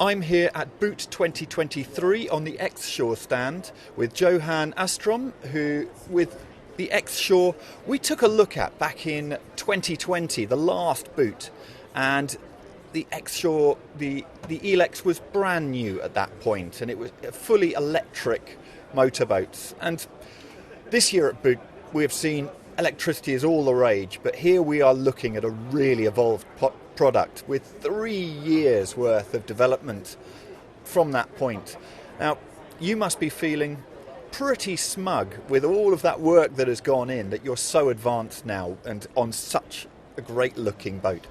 I'm here at Boot 2023 on the X-Shore stand with Johan Astrom, who, with the X-Shore, we took a look at back in 2020, the last boot, and the X-Shore, the Eelex was brand new at that point, and it was fully electric motorboats. And this year at Boot, we have seen electricity is all the rage, but here we are looking at a really evolved product with 3 years worth of development from that point. Now, you must be feeling pretty smug with all of that work that has gone in, that you're so advanced now and on such a great looking boat.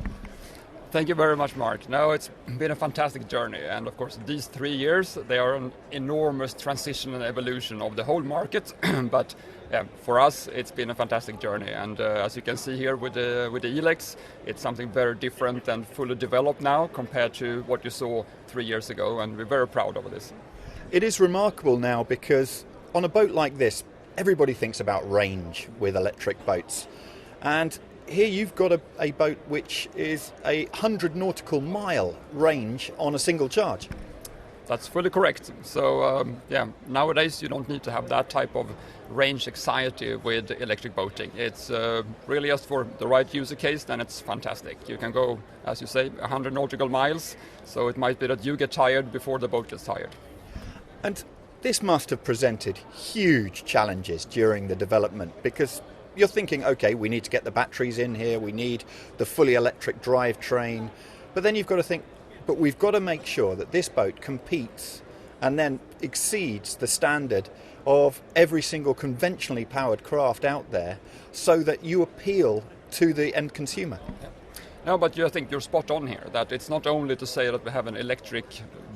Thank you very much, Mark. No, it's been a fantastic journey, and of course these 3 years, they are an enormous transition and evolution of the whole market, but yeah, for us it's been a fantastic journey, and as you can see here with the Eelex, it's something very different and fully developed now compared to what you saw 3 years ago, and we're very proud of this. It is remarkable now because on a boat like this, everybody thinks about range with electric boats, and here you've got a boat which is 100 nautical mile range on a single charge. That's fully correct. So nowadays you don't need to have that type of range anxiety with electric boating. It's really just for the right user case, then it's fantastic. You can go, as you say, 100 nautical miles, so it might be that you get tired before the boat gets tired. And this must have presented huge challenges during the development, because you're thinking, okay, we need to get the batteries in here, we need the fully electric drivetrain, but then you've got to think, but we've got to make sure that this boat competes and then exceeds the standard of every single conventionally powered craft out there, so that you appeal to the end consumer. No, but I think you're spot on here, that it's not only to say that we have an electric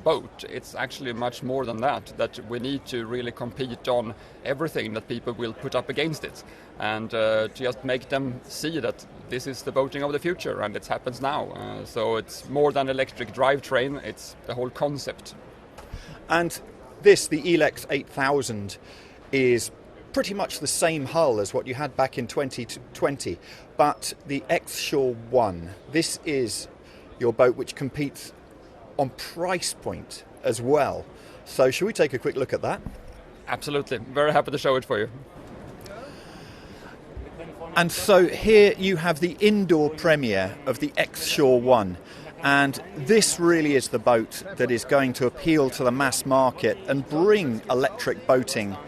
boat, it's actually much more than that we need to really compete on everything that people will put up against it, and to just make them see that this is the boating of the future and it happens now. So it's more than electric drivetrain, it's the whole concept. And this, the Eelex 8000, is pretty much the same hull as what you had back in 2020, but the X-Shore 1, this is your boat which competes on price point as well. So shall we take a quick look at that? Absolutely, very happy to show it for you. And so here you have the indoor premiere of the X-Shore 1, and this really is the boat that is going to appeal to the mass market and bring electric boating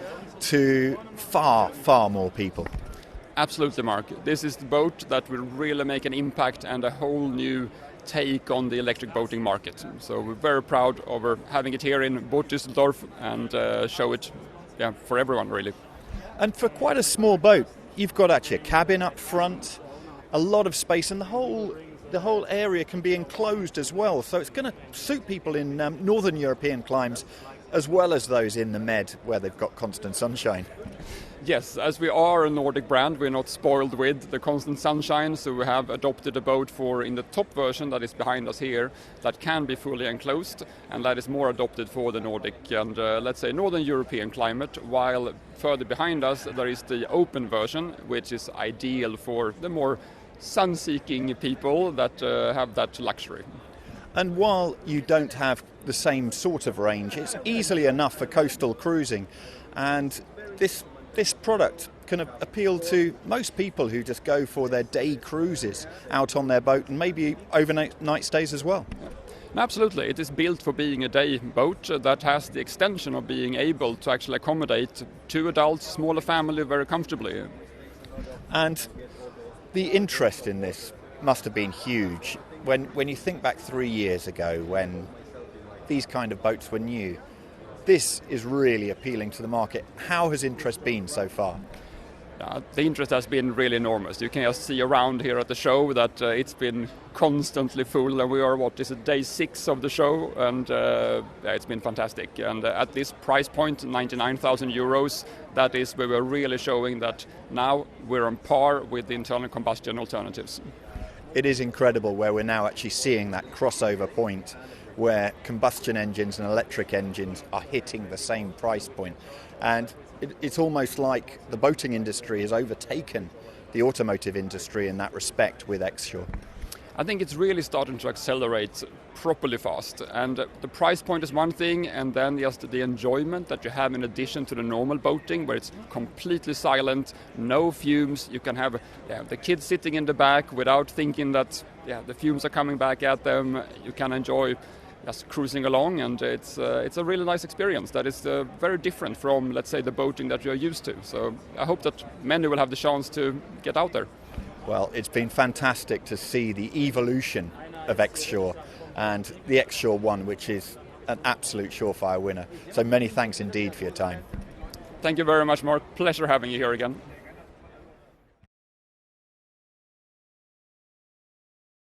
to far, far more people. Absolutely, Mark. This is the boat that will really make an impact and a whole new take on the electric boating market. So we're very proud of having it here in Düsseldorf and show it for everyone, really. And for quite a small boat, you've got actually a cabin up front, a lot of space, and the whole area can be enclosed as well. So it's going to suit people in northern European climes as well as those in the Med where they've got constant sunshine. Yes, as we are a Nordic brand, we're not spoiled with the constant sunshine, so we have adopted a boat in the top version that is behind us here, that can be fully enclosed, and that is more adopted for the Nordic and let's say Northern European climate, while further behind us there is the open version, which is ideal for the more sun-seeking people that have that luxury. And while you don't have the same sort of range, it's easily enough for coastal cruising, and this product can appeal to most people who just go for their day cruises out on their boat and maybe overnight stays as well. Absolutely, it is built for being a day boat that has the extension of being able to actually accommodate 2 adults, smaller family very comfortably. And the interest in this must have been huge. When you think back 3 years ago when these kind of boats were new, this is really appealing to the market. How has interest been so far? The interest has been really enormous. You can just see around here at the show that it's been constantly full, and we are, day 6 of the show, and it's been fantastic. And at this price point, 99,000 euros, that is where we're really showing that now we're on par with the internal combustion alternatives. It is incredible where we're now actually seeing that crossover point where combustion engines and electric engines are hitting the same price point. And it's almost like the boating industry has overtaken the automotive industry in that respect with X-Shore. I think it's really starting to accelerate properly fast, and the price point is one thing, and then just the enjoyment that you have in addition to the normal boating, where it's completely silent, no fumes. You can have the kids sitting in the back without thinking that the fumes are coming back at them. You can enjoy just cruising along, and it's a really nice experience that is very different from, let's say, the boating that you're used to. So I hope that many will have the chance to get out there. Well, it's been fantastic to see the evolution of X-Shore and the X-Shore 1, which is an absolute surefire winner. So many thanks indeed for your time. Thank you very much, Mark. Pleasure having you here again.